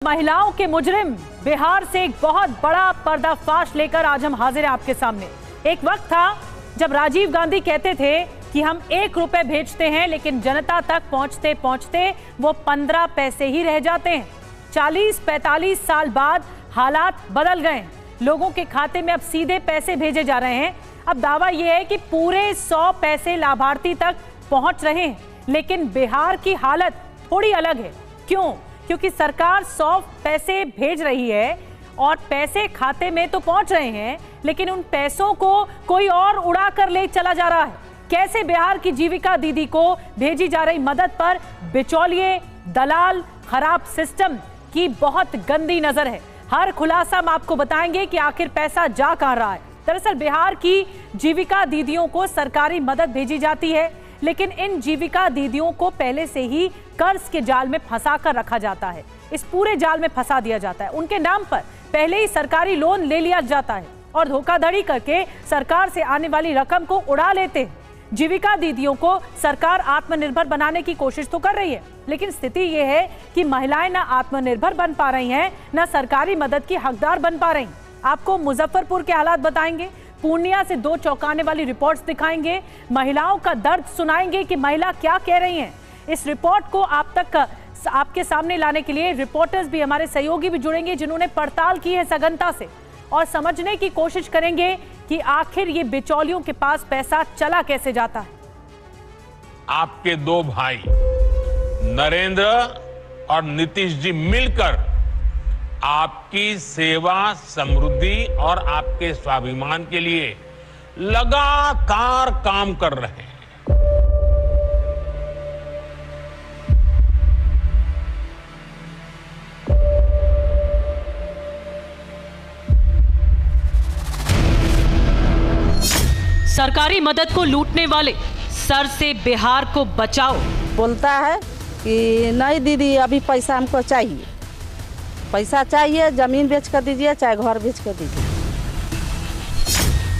महिलाओं के मुजरिम बिहार से एक बहुत बड़ा पर्दाफाश लेकर आज हम हाजिर हैं आपके सामने। एक वक्त था जब राजीव गांधी कहते थे कि हम 1 रुपए भेजते हैं, लेकिन जनता तक पहुंचते पहुंचते वो 15 पैसे ही रह जाते हैं। 40-45 साल बाद हालात बदल गए। लोगों के खाते में अब सीधे पैसे भेजे जा रहे हैं। अब दावा यह है कि पूरे 100 पैसे लाभार्थी तक पहुंच रहे हैं, लेकिन बिहार की हालत थोड़ी अलग है। क्यों? क्योंकि सरकार 100 पैसे भेज रही है और पैसे खाते में तो पहुंच रहे हैं, लेकिन उन पैसों को कोई और उड़ा कर ले चला जा रहा है। कैसे बिहार की जीविका दीदी को भेजी जा रही मदद पर बिचौलिए, दलाल, खराब सिस्टम की बहुत गंदी नजर है। हर खुलासा हम आपको बताएंगे कि आखिर पैसा जा कहां रहा है। दरअसल बिहार की जीविका दीदियों को सरकारी मदद भेजी जाती है, लेकिन इन जीविका दीदियों को पहले से ही कर्ज के जाल में फंसा कर रखा जाता है। इस पूरे जाल में फंसा दिया जाता है। उनके नाम पर पहले ही सरकारी लोन ले लिया जाता है और धोखाधड़ी करके सरकार से आने वाली रकम को उड़ा लेते हैं। जीविका दीदियों को सरकार आत्मनिर्भर बनाने की कोशिश तो कर रही है, लेकिन स्थिति यह है कि महिलाएं ना आत्मनिर्भर बन पा रही हैं, ना सरकारी मदद की हकदार बन पा रही। आपको मुजफ्फरपुर के हालात बताएंगे, पूर्णिया से 2 चौंकाने वाली रिपोर्ट्स दिखाएंगे, महिलाओं का दर्द सुनाएंगे कि महिला क्या कह रही हैं। इस रिपोर्ट को आप तक आपके सामने लाने के लिए रिपोर्टर्स भी, हमारे सहयोगी भी जुड़ेंगे, जिन्होंने पड़ताल की है सघनता से, और समझने की कोशिश करेंगे कि आखिर ये बिचौलियों के पास पैसा चला कैसे जाता है। आपके 2 भाई नरेंद्र और नीतीश जी मिलकर आपकी सेवा, समृद्धि और आपके स्वाभिमान के लिए लगातार काम कर रहे हैं। सरकारी मदद को लूटने वाले सर से बिहार को बचाओ। बोलता है कि नहीं दीदी, अभी पैसा हमको चाहिए, पैसा चाहिए, जमीन बेच कर दीजिए, चाहे घर बेच कर दीजिए।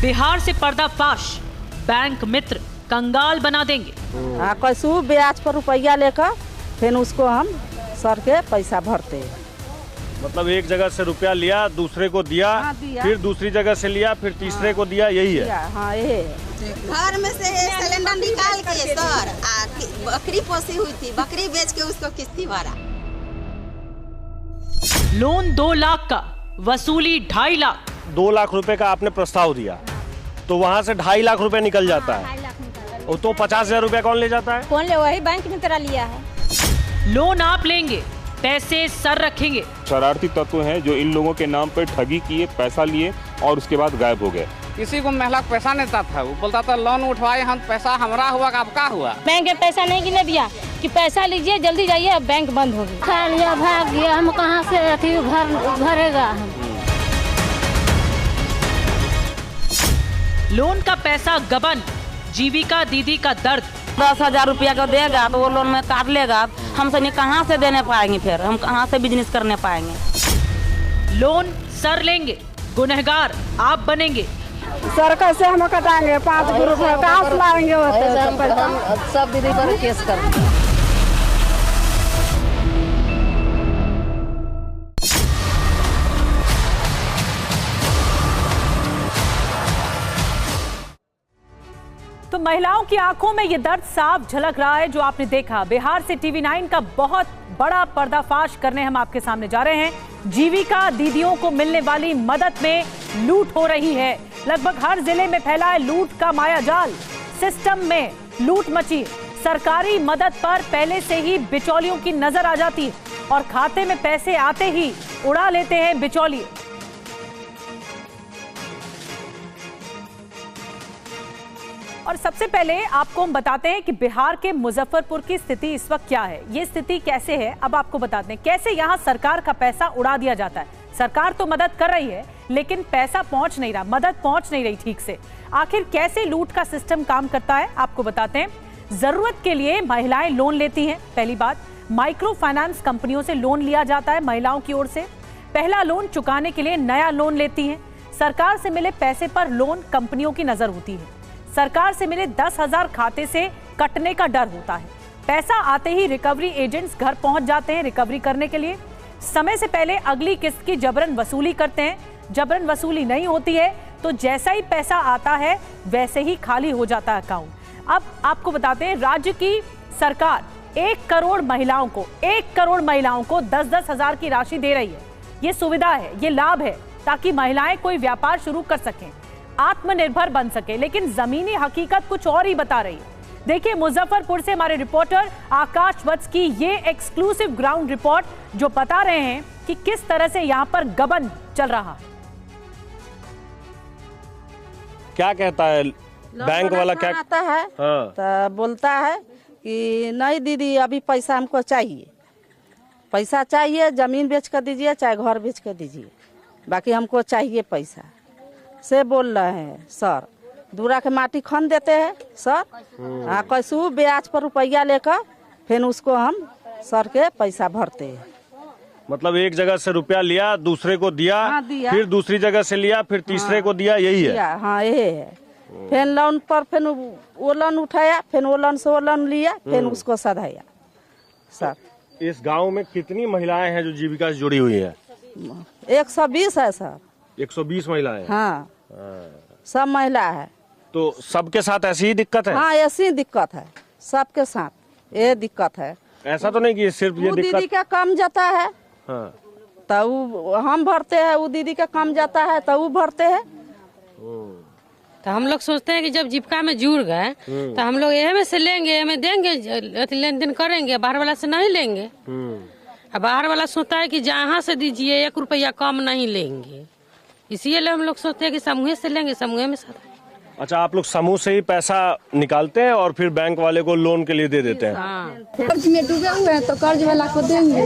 बिहार से पर्दाफाश, बैंक मित्र कंगाल बना देंगे। हाँ, कैसे ब्याज पर रुपया लेकर फिर उसको हम सर के पैसा भरते हैं। मतलब एक जगह से रुपया लिया, दूसरे को दिया, हाँ, दिया। फिर दूसरी जगह से लिया, फिर तीसरे को दिया, यही है। हाँ, ये घर में से सिलेंडर निकाल के सर बकरी पोसी हुई थी, बकरी बेच के उसको किस्ती भरा। लोन 2 लाख का, वसूली 2.5 लाख। 2 लाख रुपए का आपने प्रस्ताव दिया तो वहाँ से 2.5 लाख रुपए निकल जाता है। वो तो 50,000 रुपया कौन ले जाता है? कौन ले? वही बैंक में तेरा लिया है। लोन आप लेंगे, पैसे सर रखेंगे। शरारती तत्व हैं जो इन लोगों के नाम पर ठगी किए, पैसा लिए और उसके बाद गायब हो गए। किसी को महिला को पैसा नहीं था, वो बोलता था लोन उठवाए हम, पैसा हमारा हुआ, आपका हुआ। बैंक में पैसा नहीं गिने दिया कि पैसा लीजिए, जल्दी जाइए, अब बैंक बंद हो गई। खा लिया, भाग गया, हम कहाँ से अथी भरेगा। लोन का पैसा गबन, जीविका दीदी का दर्द। 10,000 रुपया को देगा तो वो लोन में काट लेगा, हमसे नहीं कहाँ से देने पाएंगे, फिर हम कहाँ से बिजनेस करने पाएंगे। लोन सर लेंगे, गुनहगार आप बनेंगे। सर कैसे हम कटाएंगे? 5 ग्रुप कहाँ से लाएंगे? सब दीदी पर केस कर। तो महिलाओं की आंखों में ये दर्द साफ झलक रहा है जो आपने देखा। बिहार से TV9 का बहुत बड़ा पर्दाफाश करने हम आपके सामने जा रहे हैं। जीविका दीदियों को मिलने वाली मदद में लूट हो रही है। लगभग हर जिले में फैला है लूट का मायाजाल। सिस्टम में लूट मची। सरकारी मदद पर पहले से ही बिचौलियों की नजर आ जाती है और खाते में पैसे आते ही उड़ा लेते हैं बिचौलिए। और सबसे पहले आपको हम बताते हैं कि बिहार के मुजफ्फरपुर की स्थिति इस वक्त क्या है। ये स्थिति कैसे है अब आपको बताते हैं। कैसे यहाँ सरकार का पैसा उड़ा दिया जाता है। सरकार तो मदद कर रही है, लेकिन पैसा पहुंच नहीं रहा, मदद पहुंच नहीं रही ठीक से। आखिर कैसे लूट का सिस्टम काम करता है आपको बताते हैं। जरूरत के लिए महिलाएं लोन लेती हैं। पहली बात, माइक्रो फाइनेंस कंपनियों से लोन लिया जाता है महिलाओं की ओर से। पहला लोन चुकाने के लिए नया लोन लेती हैं। सरकार से मिले पैसे पर लोन कंपनियों की नजर होती है। सरकार से मिले 10,000 खाते से कटने का डर होता है। पैसा आते ही रिकवरी एजेंट्स घर पहुंच जाते हैं रिकवरी करने के लिए। समय से पहले अगली किस्त की जबरन वसूली करते हैं। जबरन वसूली नहीं होती है तो जैसा ही पैसा आता है वैसे ही खाली हो जाता है अकाउंट। अब आपको बताते हैं, राज्य की सरकार 1 करोड़ महिलाओं को 10-10 हजार की राशि दे रही है। ये सुविधा है, ये लाभ है, ताकि महिलाएं कोई व्यापार शुरू कर सकें, आत्मनिर्भर बन सके। लेकिन जमीनी हकीकत कुछ और ही बता रही है। देखिए मुजफ्फरपुर से हमारे रिपोर्टर आकाश वत्स की ये एक्सक्लूसिव ग्राउंड रिपोर्ट, जो बता रहे हैं कि किस तरह से यहाँ पर गबन चल रहा है। क्या कहता है बैंक वाला? क्या आता है? हाँ। तो बोलता है कि नहीं दीदी अभी पैसा हमको चाहिए, पैसा चाहिए, जमीन बेच कर दीजिए चाहे घर बेच कर दीजिए, बाकी हमको चाहिए पैसा से बोल रहे हैं सर। दूरा के माटी खन देते हैं सर, हाँ कैसू ब्याज पर रुपया लेकर फिर उसको हम सर के पैसा भरते हैं। मतलब एक जगह से रुपया लिया, दूसरे को दिया, हाँ, दिया। फिर दूसरी जगह से लिया, फिर तीसरे को दिया, यही है? हाँ यही है। फिर लोन पर फिर वो लोन उठाया, फिर वो लोन से वो लोन लिया, फिर उसको सधाया सर। इस गांव में कितनी महिलाएं हैं जो जीविका से जुड़ी हुई है? 120 है सर। 120 महिलाएं? हाँ सब महिला है। तो सबके साथ ऐसी ही दिक्कत है? हाँ ऐसी दिक्कत है सबके साथ, ये दिक्कत है। ऐसा तो नहीं कि सिर्फ ये दिक्कत? दीदी का कम जाता है हाँ। तो हम भरते हैं, वो दीदी का कम जाता है तो वो भरते हैं। तो हम लोग सोचते हैं कि जब जीविका में जुड़ गए तो हम लोग ये में से लेंगे, में देंगे, लेन देन करेंगे, बाहर वाला से नहीं लेंगे। अब बाहर वाला सोचता है कि जहाँ से दीजिए 1 रुपया कम नहीं लेंगे, इसीलिए हम लोग सोचते हैं कि समूह से लेंगे, समूह में साथ। अच्छा, आप लोग समूह से ही पैसा निकालते हैं और फिर बैंक वाले को लोन के लिए दे देते हैं? हाँ। कर्ज में डूबे हुए हैं तो कर्ज वाला को देंगे,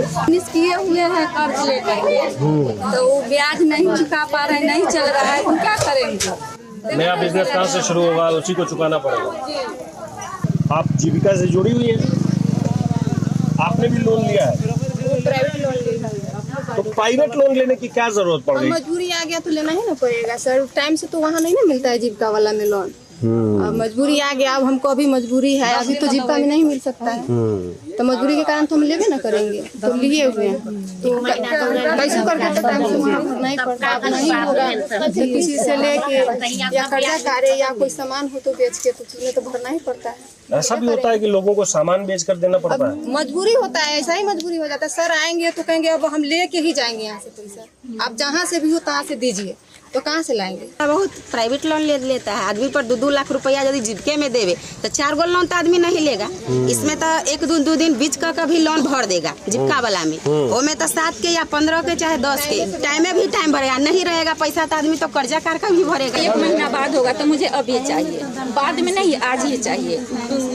किए हुए हैं कर्ज लेकर तो वो ब्याज नहीं चुका पा रहे, नहीं चल रहा है, तो क्या करेंगे? नया बिजनेस कहाँ से शुरू होगा, उसी को चुकाना पड़ेगा। आप जीविका से जुड़ी हुई है, आपने भी लोन लिया है? प्राइवेट लोन लिया है। तो प्राइवेट लोन लेने की क्या जरूरत पड़ गई? मजबूरी आ गया तो लेना ही ना पड़ेगा सर, टाइम से तो वहाँ नहीं ना मिलता है जीविका वाला में लोन। अब मजबूरी आ गया, अब हमको अभी मजबूरी है, अभी तो जीविका में नहीं मिल सकता है, तो मजबूरी के कारण तो हम लेवे ना करेंगे, तो लिए हुए हैं तो कैसे करके तो टाइम से वहाँ नहीं पड़ता, नहीं होगा तो किसी से लेके या कर्जा काटे या कोई सामान हो तो बेच के तो उसमें तो भरना ही पड़ता है। ऐसा भी होता है कि लोगों को सामान बेच कर देना पड़ता है? मजबूरी होता है, ऐसा ही मजबूरी हो जाता है। सर आएंगे तो कहेंगे अब हम लेके ही जाएंगे यहाँ से पैसा, आप जहाँ से भी हो तहाँ से दीजिए, तो कहाँ से लाएंगे? बहुत प्राइवेट लोन ले लेता है आदमी पर 2-2 लाख रुपया यदि जीविका में देवे तो 4 गो लोन तो आदमी नहीं लेगा। इसमें तो 1-2 दिन बीच का भी लोन भर देगा जीविका वाला में, वो में तो 7 के या 15 के चाहे 10 के टाइम में भी टाइम भरेगा, नहीं रहेगा पैसा तो आदमी तो कर्जा कर का भी भरेगा। 1 महीना बाद होगा तो मुझे अभी चाहिए, बाद में नहीं, आज ही चाहिए।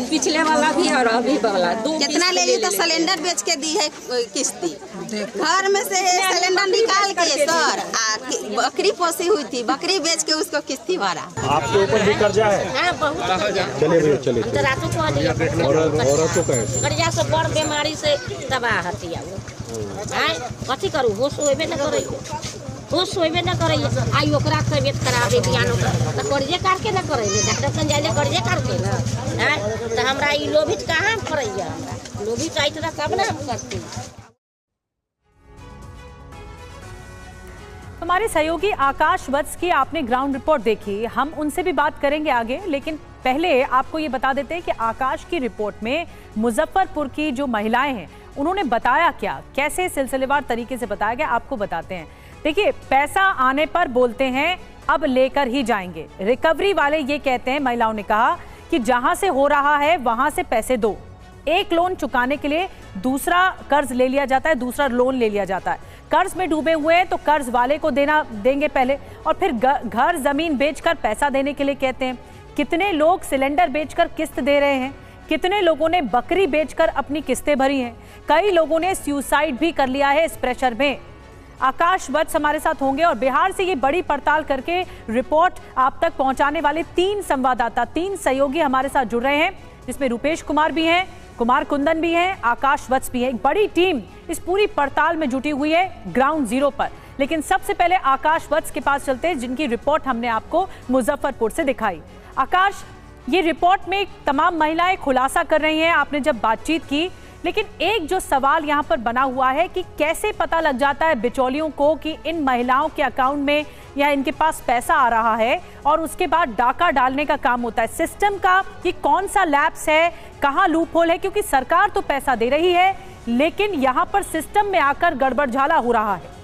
पिछले वाला भी और अभी वाला कितना ले ली तो सिलेंडर बेच के दी है किस्ती, घर में से सिलेंडर निकाल के सर बकरी पोसी हुई थी, बकरी बेच के उसको किस्ती भरा। आपके ऊपर भी कर्जा है? हाँ, बहुत। चलिए भैया चलिए। औरतों का कर्जा से बड़ बीमारी से तबाह हती है, कथी करू, होश होबे न करे, होश होबे न करे, आई ओकरा तबियत खराब है बियानो तो कर्जे काट के न करे, डॉक्टर कन जाइले कर्जे काट के न है, तो हमरा ई लोभित कहाँ करैया, हमरा लोभित आइत ना तब ना हम करती। हमारे सहयोगी आकाश वत्स की आपने ग्राउंड रिपोर्ट देखी, हम उनसे भी बात करेंगे आगे, लेकिन पहले आपको ये बता देते हैं कि आकाश की रिपोर्ट में मुजफ्फरपुर की जो महिलाएं हैं उन्होंने बताया क्या, कैसे सिलसिलेवार तरीके से बताया गया, आपको बताते हैं। देखिए, पैसा आने पर बोलते हैं अब लेकर ही जाएंगे। रिकवरी वाले ये कहते हैं, महिलाओं ने कहा कि जहां से हो रहा है वहां से पैसे दो। एक लोन चुकाने के लिए दूसरा कर्ज ले लिया जाता है, दूसरा लोन ले लिया जाता है। कर्ज में डूबे हुए हैं तो कर्ज वाले को देंगे पहले, और फिर घर जमीन बेचकर पैसा देने के लिए कहते हैं। कितने लोग सिलेंडर बेचकर किस्त दे रहे हैं, कितने लोगों ने बकरी बेचकर अपनी किस्तें भरी हैं, कई लोगों ने सुसाइड भी कर लिया है इस प्रेशर में। आकाश वत्स हमारे साथ होंगे और बिहार से ये बड़ी पड़ताल करके रिपोर्ट आप तक पहुंचाने वाले 3 संवाददाता, 3 सहयोगी हमारे साथ जुड़ रहे हैं, जिसमें रुपेश कुमार भी हैं, कुमार कुंदन भी हैं, आकाश वत्स भी हैं। एक बड़ी टीम इस पूरी पड़ताल में जुटी हुई है ग्राउंड जीरो पर। लेकिन सबसे पहले आकाश वत्स के पास चलते हैं, जिनकी रिपोर्ट हमने आपको मुजफ्फरपुर से दिखाई। आकाश, ये रिपोर्ट में तमाम महिलाएं खुलासा कर रही हैं, आपने जब बातचीत की, लेकिन एक जो सवाल यहाँ पर बना हुआ है कि कैसे पता लग जाता है बिचौलियों को कि इन महिलाओं के अकाउंट में या इनके पास पैसा आ रहा है और उसके बाद डाका डालने का काम होता है। सिस्टम का ये कौन सा लैप्स है, कहाँ लूप होल है? क्योंकि सरकार तो पैसा दे रही है लेकिन यहाँ पर सिस्टम में आकर गड़बड़झाला हो रहा है।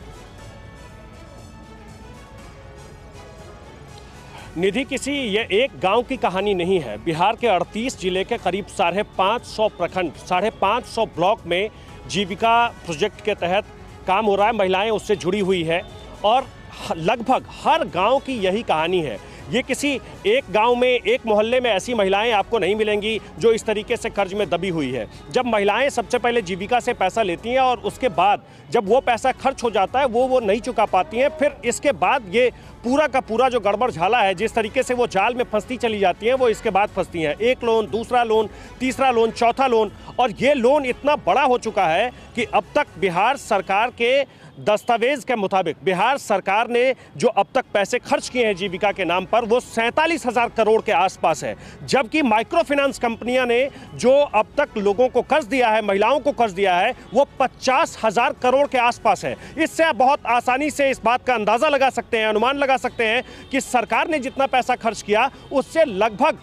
निधि, किसी ये एक गांव की कहानी नहीं है। बिहार के 38 जिले के करीब 550 प्रखंड, 550 ब्लॉक में जीविका प्रोजेक्ट के तहत काम हो रहा है। महिलाएं उससे जुड़ी हुई है और लगभग हर गांव की यही कहानी है। ये किसी एक गांव में, एक मोहल्ले में ऐसी महिलाएं आपको नहीं मिलेंगी जो इस तरीके से कर्ज में दबी हुई है। जब महिलाएं सबसे पहले जीविका से पैसा लेती हैं और उसके बाद जब वो पैसा खर्च हो जाता है वो नहीं चुका पाती हैं, फिर इसके बाद ये पूरा का पूरा जो गड़बड़ झाला है, जिस तरीके से वो जाल में फंसती चली जाती हैं, वो इसके बाद फंसती हैं। एक लोन, दूसरा लोन, तीसरा लोन, चौथा लोन, और ये लोन इतना बड़ा हो चुका है कि अब तक बिहार सरकार के दस्तावेज के मुताबिक बिहार सरकार ने जो अब तक पैसे खर्च किए हैं जीविका के नाम पर वो 47,000 करोड़ के आसपास है। जबकि माइक्रो फाइनेंस कंपनियां ने जो अब तक लोगों को कर्ज दिया है, महिलाओं को कर्ज दिया है, वो 50,000 करोड़ के आसपास है। इससे आप बहुत आसानी से इस बात का अंदाजा लगा सकते हैं, अनुमान लगा सकते हैं कि सरकार ने जितना पैसा खर्च किया उससे लगभग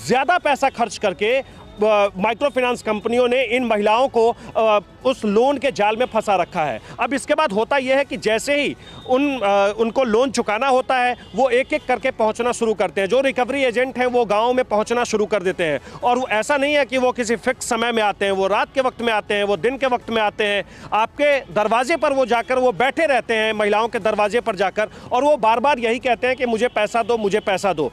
ज्यादा पैसा खर्च करके माइक्रो फाइनेंस कंपनियों ने इन महिलाओं को उस लोन के जाल में फंसा रखा है। अब इसके बाद होता यह है कि जैसे ही उनको लोन चुकाना होता है वो एक एक करके पहुंचना शुरू करते हैं। जो रिकवरी एजेंट हैं वो गांव में पहुंचना शुरू कर देते हैं और वो ऐसा नहीं है कि वो किसी फिक्स समय में आते हैं, वो रात के वक्त में आते हैं, वो दिन के वक्त में आते हैं। आपके दरवाजे पर वो जाकर वो बैठे रहते हैं, महिलाओं के दरवाजे पर जाकर, और वो बार बार यही कहते हैं कि मुझे पैसा दो, मुझे पैसा दो।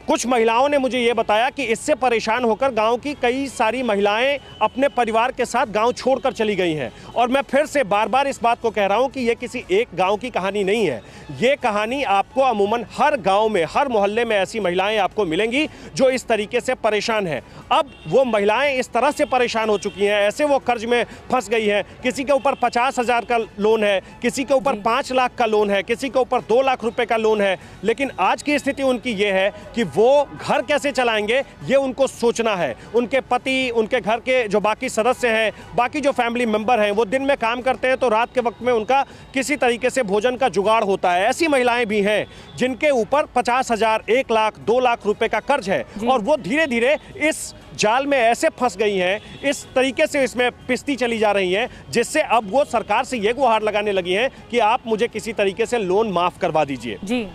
कुछ महिलाओं ने मुझे ये बताया कि इससे परेशान होकर गांव की कई सारी महिलाएं अपने परिवार के साथ गांव छोड़कर चली गई हैं। और मैं फिर से बार बार इस बात को कह रहा हूं कि ये किसी एक गांव की कहानी नहीं है। ये कहानी आपको अमूमन हर गांव में, हर मोहल्ले में ऐसी महिलाएं आपको मिलेंगी जो इस तरीके से परेशान हैं। अब वो महिलाएं इस तरह से परेशान हो चुकी हैं, ऐसे वो कर्ज में फंस गई हैं। किसी के ऊपर 50,000 का लोन है, किसी के ऊपर 5 लाख का लोन है, किसी के ऊपर 2 लाख रुपए का लोन है। लेकिन आज की स्थिति उनकी ये है कि वो घर कैसे चलाएंगे ये उनको सोचना है। उनके पति, उनके घर के जो बाकी सदस्य हैं, बाकी जो फैमिली मेंबर हैं, वो दिन में काम करते हैं तो रात के वक्त में उनका किसी तरीके से भोजन का जुगाड़ होता है। ऐसी महिलाएं भी हैं जिनके ऊपर 50,000, 1 लाख, 2 लाख रुपए का कर्ज है और वो धीरे धीरे इस जाल में ऐसे फंस गई हैं, इस तरीके से इसमें पिसती चली जा रही हैं, जिससे अब वो सरकार से ये गुहार लगाने लगी हैं कि आप मुझे किसी तरीके से लोन माफ करवा दीजिए। जी,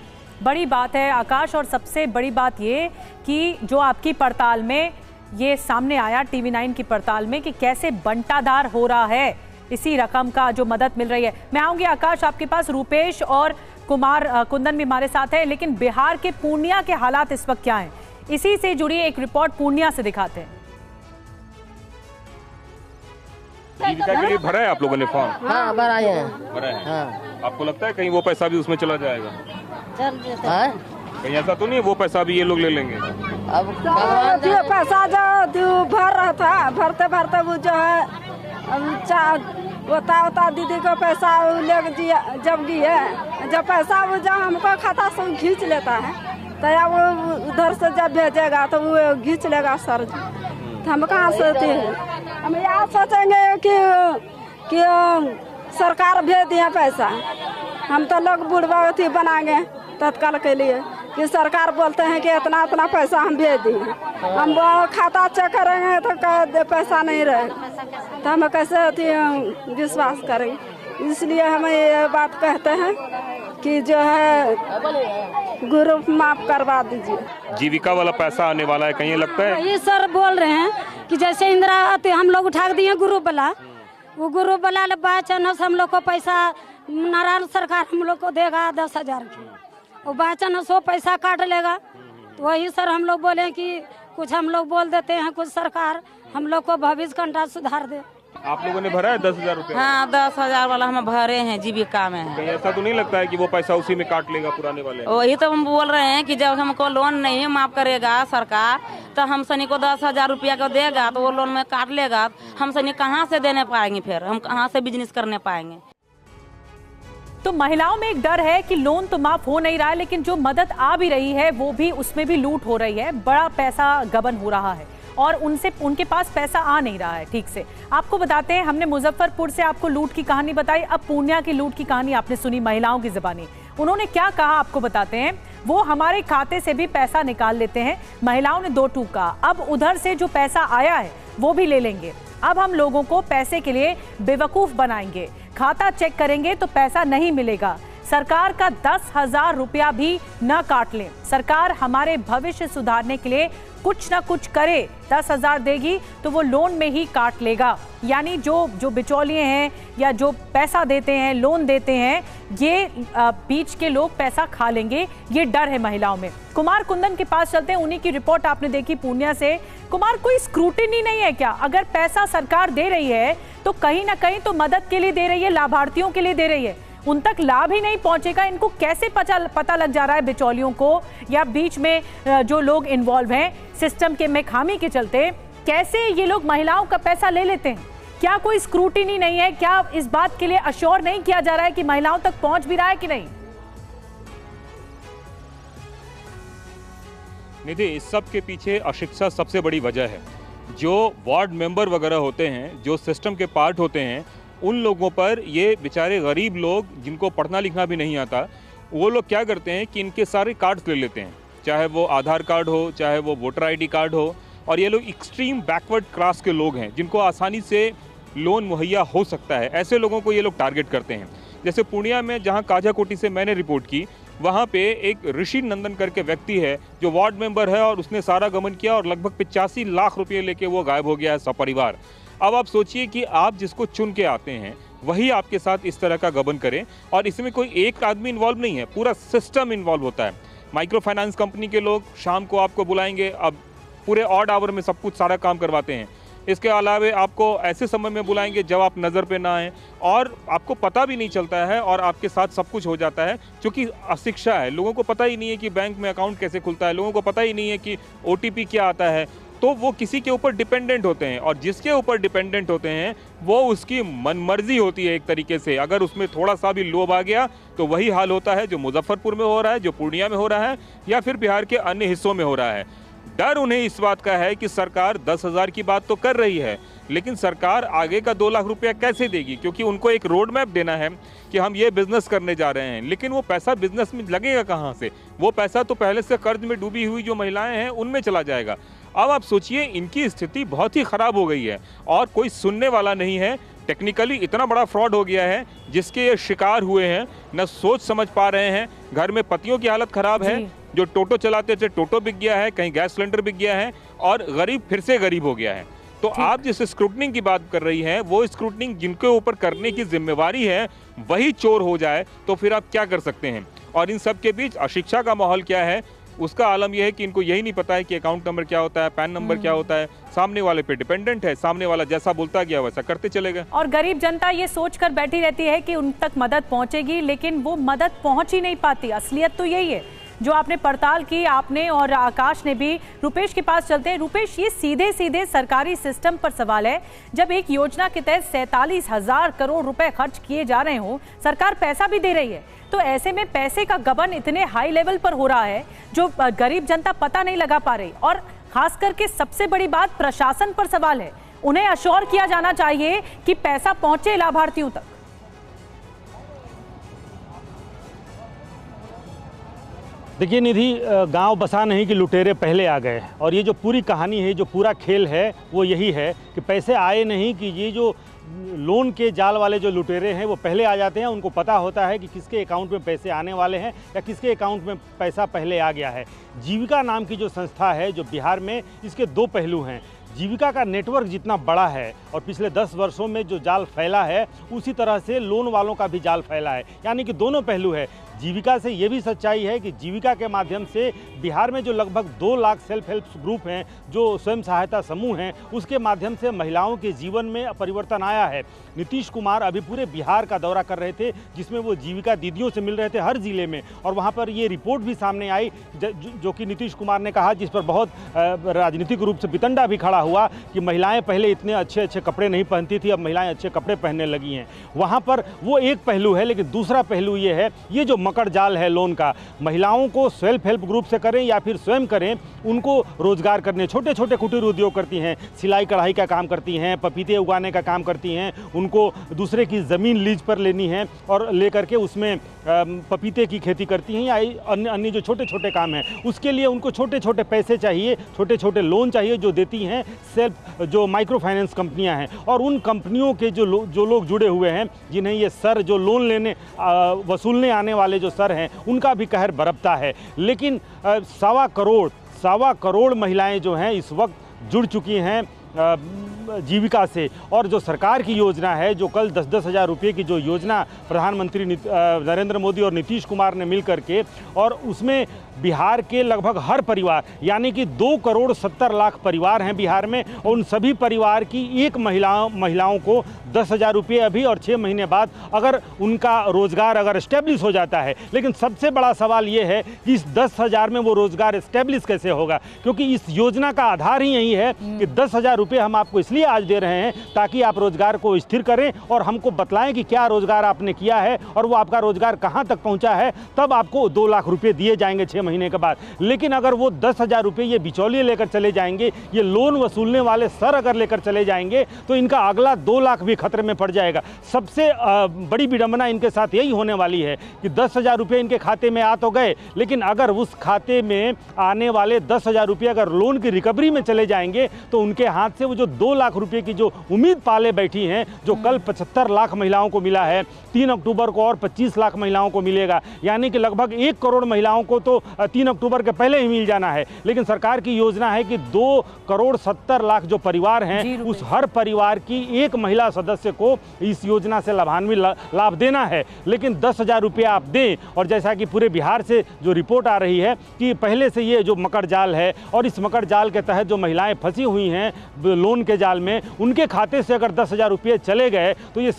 बड़ी बात है आकाश। और सबसे बड़ी बात ये कि जो आपकी पड़ताल में ये सामने आया, TV9 की पड़ताल में, कि कैसे बंटाधार हो रहा है इसी रकम का जो मदद मिल रही है। मैं आऊंगी आकाश आपके पास। रूपेश और कुंदन भी हमारे साथ है, लेकिन बिहार के पूर्णिया के हालात इस वक्त क्या हैं, इसी से जुड़ी एक रिपोर्ट पूर्णिया से दिखाते हैं। जीविका के लिए भरा है आप लोगों ने फॉर्म? हाँ, भरा है। भरा है। हाँ। आपको लगता है कहीं वो पैसा भी उसमें चला जाएगा? कहीं ऐसा तो नहीं वो पैसा भी ये लोग ले लेंगे? अब पैसा जो भर रहा था, भरते भरते वो जो है बता दीदी को पैसा ले जब गई, जब पैसा वो जब हमको खाता से खींच लेता है तो या वो उधर से जब भेजेगा तो वो खींच लेगा सर। तो हम कहाँ सोचते हैं, हम यहाँ सोचेंगे कि सरकार भेज दिया पैसा। हम तो लोग बुढ़वा अथी बनाएंगे तत्काल के लिए कि सरकार बोलते हैं कि इतना इतना पैसा हम भेज दिए, हम वो खाता चेक करेंगे तो पैसा नहीं रहेगा तो हम कैसे अथी विश्वास करेंगे। इसलिए हम ये बात कहते हैं कि जो है ग्रुप माफ करवा दीजिए। जीविका वाला पैसा आने वाला है, कहीं लगता है? ये सर बोल रहे हैं कि जैसे इंदिरा हम लोग उठा दिए ग्रुप वाला, वो ग्रुप वाला बाचानस हम लोग को पैसा नारायण सरकार हम लोग को देगा 10,000 की, वो बाचानस वो पैसा काट लेगा। तो वही सर हम लोग बोले कि कुछ हम लोग बोल देते हैं, कुछ सरकार हम लोग को भविष्य कंटा सुधार दे। आप लोगों ने भरा है 10,000 रुपए? हाँ, 10,000 वाला हम भरे हैं जीविका में। कहीं ऐसा तो नहीं लगता है कि वो पैसा उसी में काट लेगा पुराने वाले? वही तो हम बोल रहे हैं कि जब हमको लोन नहीं माफ करेगा सरकार तो हम सनी को 10,000 रुपया को देगा तो वो लोन में काट लेगा, हम सनी कहाँ से देने पाएंगे, फिर हम कहाँ से बिजनेस करने पाएंगे। तो महिलाओं में एक डर है कि लोन तो माफ हो नहीं रहा है, लेकिन जो मदद आ भी रही है वो भी, उसमें भी लूट हो रही है, बड़ा पैसा गबन हो रहा है। और उनके पास पैसा आ नहीं रहा है ठीक से। आपको बताते हैं, हमने मुजफ्फरपुर से आपको लूट की कहानी बताई, अब पूर्णिया की लूट की कहानी आपने सुनी महिलाओं की ज़बानी। उन्होंने क्या कहा आपको बताते हैं। वो हमारे खाते से भी पैसा निकाल लेते हैं, महिलाओं ने दो टूक कहा। अब उधर से जो पैसा आया है वो भी ले लेंगे। अब हम लोगों को पैसे के लिए बेवकूफ़ बनाएंगे, खाता चेक करेंगे तो पैसा नहीं मिलेगा। सरकार का 10,000 रुपया भी न काट लें। सरकार हमारे भविष्य सुधारने के लिए कुछ ना कुछ करे, 10,000 देगी तो वो लोन में ही काट लेगा। यानी जो बिचौलिए हैं या जो पैसा देते हैं, लोन देते हैं, ये बीच के लोग पैसा खा लेंगे, ये डर है महिलाओं में। कुमार कुंदन के पास चलते हैं, उन्हीं की रिपोर्ट आपने देखी पूर्णिया से। कुमार, कोई स्क्रूटिनी नहीं है क्या? अगर पैसा सरकार दे रही है तो कहीं ना कहीं तो मदद के लिए दे रही है, लाभार्थियों के लिए दे रही है, उन तक लाभ ही नहीं पहुंचेगा। इनको कैसे पता लग जा रहा है बिचौलियों को या बीच में जो लोग इन्वॉल्व हैं सिस्टम के में खामी के चलते, कैसे ये लोग महिलाओं का पैसा ले लेते हैं? क्या कोई स्क्रूटिनी नहीं है? क्या इस बात के लिए अश्योर नहीं किया जा रहा है कि महिलाओं तक पहुंच भी रहा है कि नहीं? निधि, इस सब के पीछे अशिक्षा सबसे बड़ी वजह है। जो वार्ड मेंबर वगैरह होते हैं, जो सिस्टम के पार्ट होते हैं, उन लोगों पर ये बेचारे गरीब लोग जिनको पढ़ना लिखना भी नहीं आता, वो लोग क्या करते हैं कि इनके सारे कार्ड्स ले लेते हैं, चाहे वो आधार कार्ड हो, चाहे वो वोटर आईडी कार्ड हो। और ये लोग एक्सट्रीम बैकवर्ड क्लास के लोग हैं जिनको आसानी से लोन मुहैया हो सकता है, ऐसे लोगों को ये लोग टारगेट करते हैं। जैसे पूर्णिया में जहाँ काजाकोटी से मैंने रिपोर्ट की, वहाँ पे एक ऋषि नंदन करके व्यक्ति है जो वार्ड मेंबर है और उसने सारा गमन किया और लगभग 85 लाख रुपये लेके वो गायब हो गया है सपरिवार। अब आप सोचिए कि आप जिसको चुन के आते हैं वही आपके साथ इस तरह का गबन करें, और इसमें कोई एक आदमी इन्वॉल्व नहीं है, पूरा सिस्टम इन्वॉल्व होता है। माइक्रो फाइनेंस कंपनी के लोग शाम को आपको बुलाएंगे, अब पूरे ऑड आवर में सब कुछ सारा काम करवाते हैं। इसके अलावा आपको ऐसे समय में बुलाएंगे जब आप नज़र पे ना आए और आपको पता भी नहीं चलता है और आपके साथ सब कुछ हो जाता है। क्योंकि अशिक्षा है, लोगों को पता ही नहीं है कि बैंक में अकाउंट कैसे खुलता है, लोगों को पता ही नहीं है कि OTP क्या आता है, तो वो किसी के ऊपर डिपेंडेंट होते हैं। और जिसके ऊपर डिपेंडेंट होते हैं वो उसकी मनमर्जी होती है एक तरीके से। अगर उसमें थोड़ा सा भी लोभ आ गया तो वही हाल होता है जो मुजफ्फरपुर में हो रहा है, जो पूर्णिया में हो रहा है, या फिर बिहार के अन्य हिस्सों में हो रहा है। डर उन्हें इस बात का है कि सरकार 10,000 की बात तो कर रही है, लेकिन सरकार आगे का 2 लाख रुपया कैसे देगी? क्योंकि उनको एक रोड मैप देना है कि हम ये बिजनेस करने जा रहे हैं, लेकिन वो पैसा बिजनेस में लगेगा कहाँ से? वो पैसा तो पहले से कर्ज में डूबी हुई जो महिलाएं हैं उनमें चला जाएगा। अब आप सोचिए, इनकी स्थिति बहुत ही खराब हो गई है और कोई सुनने वाला नहीं है। टेक्निकली इतना बड़ा फ्रॉड हो गया है जिसके ये शिकार हुए हैं, न सोच समझ पा रहे हैं। घर में पतियों की हालत खराब है, जो टोटो चलाते थे टोटो बिक गया है, कहीं गैस सिलेंडर बिक गया है और गरीब फिर से गरीब हो गया है। तो आप जिस स्क्रूटनिंग की बात कर रही हैं, वो स्क्रूटनिंग जिनके ऊपर करने की जिम्मेवारी है वही चोर हो जाए तो फिर आप क्या कर सकते हैं? और इन सब के बीच अशिक्षा का माहौल क्या है, उसका आलम यह है कि इनको यही नहीं पता है कि अकाउंट नंबर क्या होता है, पैन नंबर क्या होता है। सामने वाले पे डिपेंडेंट है, सामने वाला जैसा बोलता गया वैसा करते चले गए। और गरीब जनता ये सोच कर बैठी रहती है कि उन तक मदद पहुंचेगी, लेकिन वो मदद पहुंच ही नहीं पाती। असलियत तो यही है जो आपने पड़ताल की, आपने और आकाश ने भी। रुपेश के पास चलते हैं। रुपेश, ये सीधे सीधे सरकारी सिस्टम पर सवाल है। जब एक योजना के तहत 47,000 करोड़ रुपए खर्च किए जा रहे हो, सरकार पैसा भी दे रही है, तो ऐसे में पैसे का गबन इतने हाई लेवल पर हो रहा है जो गरीब जनता पता नहीं लगा पा रही। और खास करके सबसे बड़ी बात प्रशासन पर सवाल है, उन्हें अश्योर किया जाना चाहिए कि पैसा पहुंचे लाभार्थियों तक। देखिए निधि, गांव बसा नहीं कि लुटेरे पहले आ गए, और ये जो पूरी कहानी है, जो पूरा खेल है, वो यही है कि पैसे आए नहीं कि ये जो लोन के जाल वाले जो लुटेरे हैं वो पहले आ जाते हैं। उनको पता होता है कि किसके अकाउंट में पैसे आने वाले हैं या किसके अकाउंट में पैसा पहले आ गया है। जीविका नाम की जो संस्था है जो बिहार में, इसके 2 पहलू हैं। जीविका का नेटवर्क जितना बड़ा है और पिछले 10 वर्षों में जो जाल फैला है, उसी तरह से लोन वालों का भी जाल फैला है, यानी कि दोनों पहलू है। जीविका से ये भी सच्चाई है कि जीविका के माध्यम से बिहार में जो लगभग 2 लाख सेल्फ हेल्प ग्रुप हैं, जो स्वयं सहायता समूह हैं, उसके माध्यम से महिलाओं के जीवन में परिवर्तन आया है। नीतीश कुमार अभी पूरे बिहार का दौरा कर रहे थे, जिसमें वो जीविका दीदियों से मिल रहे थे हर जिले में, और वहाँ पर ये रिपोर्ट भी सामने आई जो कि नीतीश कुमार ने कहा, जिस पर बहुत राजनीतिक रूप से वितंडा भी खड़ा हुआ कि महिलाएं पहले इतने अच्छे अच्छे कपड़े नहीं पहनती थी, अब महिलाएं अच्छे कपड़े पहनने लगी हैं। वहाँ पर वो एक पहलू है, लेकिन दूसरा पहलू ये है, ये जो मकर जाल है लोन का, महिलाओं को सेल्फ हेल्प ग्रुप से करें या फिर स्वयं करें, उनको रोजगार करने, छोटे छोटे कुटीर उद्योग करती हैं, सिलाई कढ़ाई का काम करती हैं, पपीते उगाने का काम करती हैं, उनको दूसरे की ज़मीन लीज पर लेनी है और लेकर के उसमें पपीते की खेती करती हैं या अन्य जो छोटे छोटे काम हैं, उसके लिए उनको छोटे छोटे पैसे चाहिए, छोटे छोटे लोन चाहिए जो देती हैं सेल्फ जो माइक्रो फाइनेंस कंपनियां हैं। और उन कंपनियों के जो लोग जुड़े हुए हैं, जिन्हें ये सर जो लोन लेने वसूलने आने वाले जो सर हैं, उनका भी कहर बरपता है। लेकिन 1.25 करोड़ महिलाएं जो हैं इस वक्त जुड़ चुकी हैं जीविका से। और जो सरकार की योजना है, जो कल 10-10 हज़ार रुपये की जो योजना प्रधानमंत्री नरेंद्र मोदी और नीतीश कुमार ने मिल करके, और उसमें बिहार के लगभग हर परिवार यानी कि 2.70 करोड़ परिवार हैं बिहार में, और उन सभी परिवार की एक महिलाओं को 10 हज़ार रुपये अभी और 6 महीने बाद अगर उनका रोज़गार अगर इस्टेब्लिश हो जाता है। लेकिन सबसे बड़ा सवाल ये है कि इस 10 हज़ार में वो रोज़गार इस्टेब्लिश कैसे होगा, क्योंकि इस योजना का आधार ही यही है कि 10 हज़ार रुपये हम आपको इसलिए आज दे रहे हैं ताकि आप रोज़गार को स्थिर करें और हमको बतलाएं कि क्या रोज़गार आपने किया है और वो आपका रोज़गार कहाँ तक पहुँचा है, तब आपको 2 लाख रुपये दिए जाएंगे 6 महीने के बाद। लेकिन अगर वो 10 हज़ार रुपये ये बिचौलिए लेकर चले जाएंगे, ये लोन वसूलने वाले सर अगर लेकर चले जाएंगे, तो इनका अगला 2 लाख भी खतरे में पड़ जाएगा। सबसे बड़ी विडंबना इनके साथ यही होने वाली है कि 10 हज़ार रुपये इनके खाते में आ तो गए, लेकिन अगर उस खाते में आने वाले 10 हज़ार रुपये अगर लोन की रिकवरी में चले जाएंगे, तो उनके हाथ से वो जो 2 लाख रुपये की जो उम्मीद पाले बैठी हैं, जो कल 75 लाख महिलाओं को मिला है, 3 अक्टूबर को और 25 लाख महिलाओं को मिलेगा, यानी कि लगभग 1 करोड़ महिलाओं को तो 3 अक्टूबर के पहले ही मिल जाना है। लेकिन सरकार की योजना है कि 2.70 करोड़ जो परिवार हैं, उस हर परिवार की एक महिला सदस्य को इस योजना से लाभान्वित लाभ देना है। लेकिन 10 हज़ार रुपये आप दें, और जैसा कि पूरे बिहार से जो रिपोर्ट आ रही है कि पहले से ये जो मकर जाल है, और इस मकर जाल के तहत जो महिलाएं फंसी हुई हैं लोन के जाल में, उनके खाते से अगर 10 हज़ार रुपये चले गए, तो ये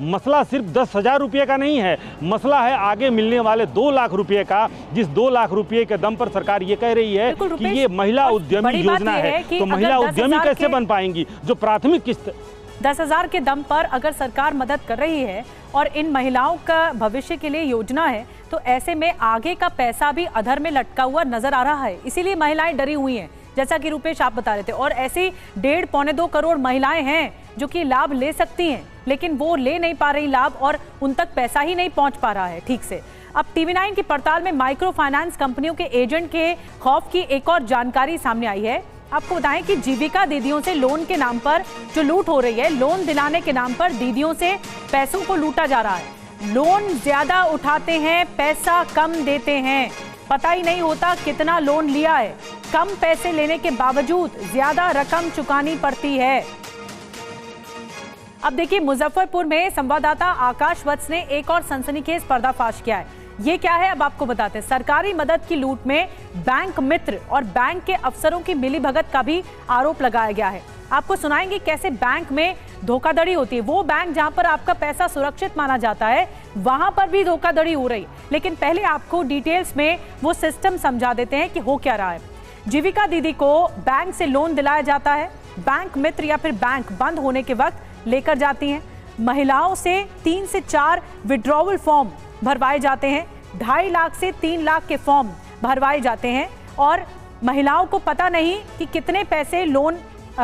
मसला सिर्फ 10 हज़ार रुपये का नहीं है, मसला है आगे मिलने वाले 2 लाख रुपये का, जिस 2 लाख रुपये के दम पर सरकार ये कह रही है कि ये महिला उद्यमी योजना है, तो महिला उद्यमी कैसे बन पाएंगी। जो प्राथमिक किस्त 10 हज़ार के दम पर अगर सरकार मदद कर रही है और इन महिलाओं का भविष्य के लिए योजना है, तो ऐसे में आगे का पैसा भी अधर में लटका हुआ नजर आ रहा है। इसीलिए महिलाएं डरी हुई हैं, जैसा कि रुपेश आप बता रहे थे। और ऐसी 1.5-2 करोड़ महिलाएं हैं जो कि लाभ ले सकती हैं, लेकिन वो ले नहीं पा रही लाभ, और उन तक पैसा ही नहीं पहुंच पा रहा है ठीक से। अब TV9 की पड़ताल में माइक्रो फाइनेंस कंपनियों के एजेंट के खौफ की एक और जानकारी सामने आई है। आपको बताएं कि जीविका दीदियों से लोन के नाम पर जो लूट हो रही है, लोन दिलाने के नाम पर दीदियों से पैसों को लूटा जा रहा है। लोन ज्यादा उठाते हैं, पैसा कम देते हैं, पता ही नहीं होता कितना लोन लिया है। कम पैसे लेने के बावजूद ज्यादा रकम चुकानी पड़ती है। अब देखिए, मुजफ्फरपुर में संवाददाता आकाश वत्स ने एक और सनसनीखेज पर्दाफाश किया है। ये क्या है, अब आपको बताते हैं। सरकारी मदद की लूट में बैंक मित्र और बैंक के अफसरों की मिलीभगत का भी आरोप लगाया गया है। आपको सुनाएंगे कैसे बैंक में धोखाधड़ी होती है। वो बैंक जहां पर आपका पैसा सुरक्षित माना जाता है, वहां पर भी धोखाधड़ी हो रही। लेकिन पहले आपको डिटेल्स में वो सिस्टम समझा देते हैं कि हो क्या रहा है। जीविका दीदी को बैंक से लोन दिलाया जाता है, बैंक मित्र या फिर बैंक बंद होने के वक्त लेकर जाती हैं। महिलाओं से 3 से 4 विड्रॉवल फॉर्म भरवाए जाते हैं, 2.5 लाख से 3 लाख के फॉर्म भरवाए जाते हैं, और महिलाओं को पता नहीं कि कितने पैसे लोन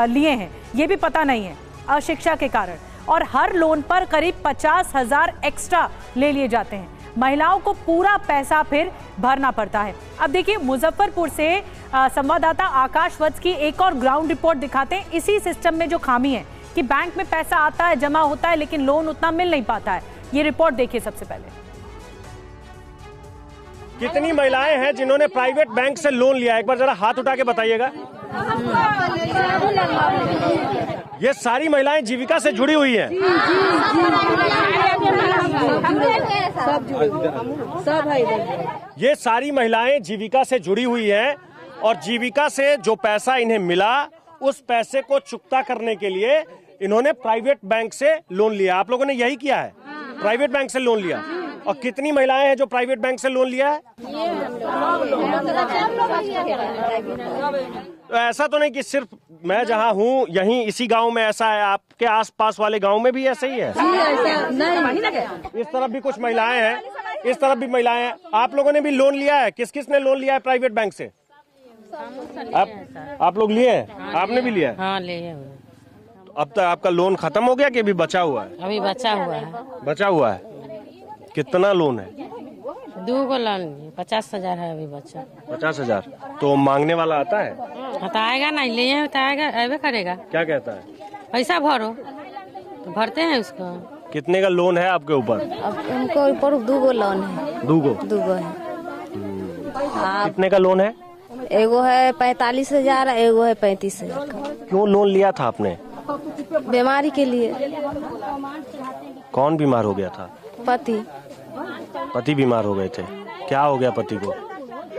लिए हैं, ये भी पता नहीं है अशिक्षा के कारण। और हर लोन पर करीब 50,000 एक्स्ट्रा ले लिए जाते हैं। महिलाओं को पूरा पैसा फिर भरना पड़ता है। अब देखिए, मुजफ्फरपुर से संवाददाता आकाश वत्स की एक और ग्राउंड रिपोर्ट दिखाते हैं। इसी सिस्टम में जो खामी है कि बैंक में पैसा आता है, जमा होता है, लेकिन लोन उतना मिल नहीं पाता है। ये रिपोर्ट देखिए सबसे पहले। कितनी महिलाएं हैं जिन्होंने प्राइवेट बैंक से लोन लिया, एक बार जरा हाथ उठा के बताइएगा। ये सारी महिलाएं जीविका से जुड़ी हुई हैं। ये सारी महिलाएं जीविका से जुड़ी हुई हैं, और जीविका से जो पैसा इन्हें मिला, उस पैसे को चुकता करने के लिए इन्होंने प्राइवेट बैंक से लोन लिया। आप लोगों ने यही किया है, प्राइवेट बैंक से लोन लिया। और कितनी महिलाएं हैं जो प्राइवेट बैंक से लोन लिया है? तो ऐसा तो नहीं कि सिर्फ मैं जहाँ हूँ यहीं इसी गांव में ऐसा है, आपके आसपास वाले गांव में भी ऐसे ही है? इस तरफ भी कुछ महिलाएं हैं, इस तरफ भी महिलाएं हैं। आप लोगों ने भी लोन लिया है? किस किस ने लोन लिया है प्राइवेट बैंक से? आप लोग लिए हैं? आपने भी लिया है? हाँ लिए। अब तक आपका लोन खत्म हो गया कि अभी बचा हुआ है? अभी बचा हुआ है। बचा हुआ है। कितना लोन है? 2 गो लोन 50,000 है अभी बचा। 50,000। तो मांगने वाला आता है? आता आएगा नहीं, लिए तो आएगा, ऐसे करेगा। क्या कहता है? पैसा भरो, तो भरते हैं उसको। कितने का लोन है आपके ऊपर? अब उनको ऊपर 2 गो लोन है। 2 गो है। कितने का लोन है? एगो है 45,000, एगो है 35,000 का। क्यों लोन लिया था आपने? बीमारी के लिए। कौन बीमार हो गया था? पति बीमार हो गए थे। क्या हो गया पति को?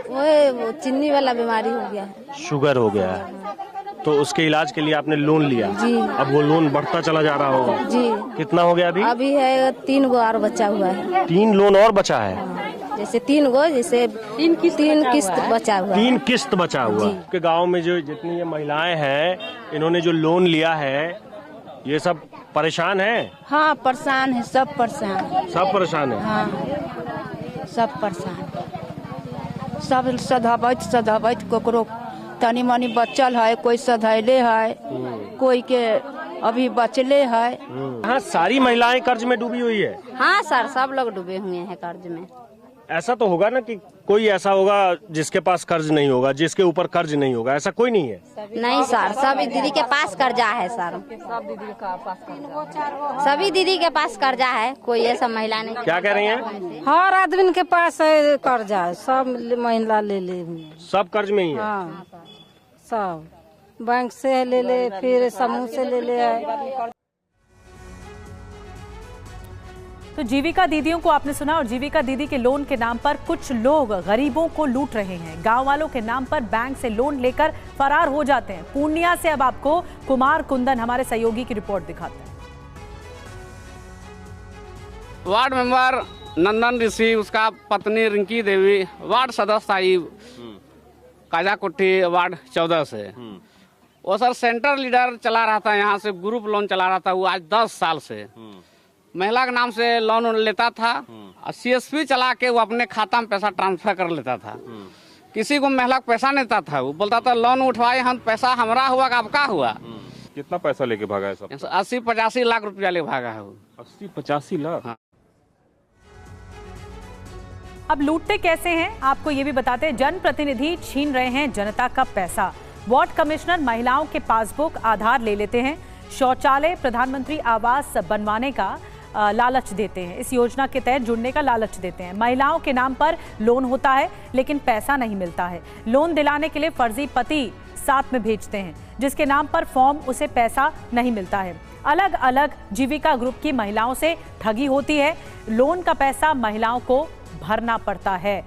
वो चीनी वाला बीमारी हो गया है। शुगर हो गया है। तो उसके इलाज के लिए आपने लोन लिया? जी। अब वो लोन बढ़ता चला जा रहा होगा? जी। कितना हो गया अभी? अभी है 3 गो और बचा हुआ है। 3 लोन और बचा है? जैसे 3 गो, जैसे 3 किस्त बचा हुआ है। 3 किस्त बचा हुआ। आपके गाँव में जो जितनी ये महिलाएं हैं, इन्होंने जो लोन लिया है, ये सब परेशान है? हाँ परेशान है, सब परेशान। सब परेशान है? हाँ सब परेशान। सब सधबैत ककरो तनी मनी बचल है, कोई सधैले है, कोई के अभी बचले है। हाँ, सारी महिलाएं कर्ज में डूबी हुई है? हाँ सर, सब लोग डूबे हुए हैं कर्ज में। ऐसा तो होगा ना कि कोई ऐसा होगा जिसके पास कर्ज नहीं होगा, जिसके ऊपर कर्ज नहीं होगा, ऐसा कोई नहीं है? नहीं सर, सभी दीदी के पास कर्जा है सर। सभी दीदी के पास कर्जा है, कोई ऐसा महिला नहीं। क्या कह रही हैं? हर आदमी के पास कर्जा है, सब महिला ले ले। सब कर्ज में ही है? हाँ सब बैंक से ले ले, फिर समूह से ले ले। तो जीविका दीदियों को आपने सुना, और जीविका दीदी के लोन के नाम पर कुछ लोग गरीबों को लूट रहे हैं। गांव वालों के नाम पर बैंक से लोन लेकर फरार हो जाते हैं। पूर्णिया से अब आपको कुमार कुंदन हमारे सहयोगी की रिपोर्ट दिखाते हैं। वार्ड मेंबर नंदन ऋषि, उसका पत्नी रिंकी देवी, वार्ड सदस्य आई काजाकुट्टी वार्ड 14 से। वो सर सेंटर लीडर चला रहा था, यहाँ से ग्रुप लोन चला रहा था वो आज 10 साल से। महिला के नाम से लोन लेता था, CSP चला के वो अपने खाता में पैसा ट्रांसफर कर लेता था। किसी को महिला को पैसा नहीं देता था, वो बोलता था लोन उठवाए हम, पैसा हमारा हुआ का आपका हुआ। कितना पैसा लेके भागा है? सब 80-85 लाख रुपया लेके भागा है वो। 80-85 लाख? हाँ। अब लूटते कैसे हैं आपको ये भी बताते हैं। जनप्रतिनिधि छीन रहे हैं जनता का पैसा। वार्ड कमिश्नर महिलाओं के पासबुक आधार ले लेते हैं। शौचालय प्रधानमंत्री आवास बनवाने का लालच देते हैं। इस योजना के तहत जुड़ने का लालच देते हैं। महिलाओं के नाम पर लोन होता है लेकिन पैसा नहीं मिलता है। लोन दिलाने के लिए फर्जी पति साथ में भेजते हैं, जिसके नाम पर फॉर्म उसे पैसा नहीं मिलता है। अलग अलग जीविका ग्रुप की महिलाओं से ठगी होती है। लोन का पैसा महिलाओं को भरना पड़ता है।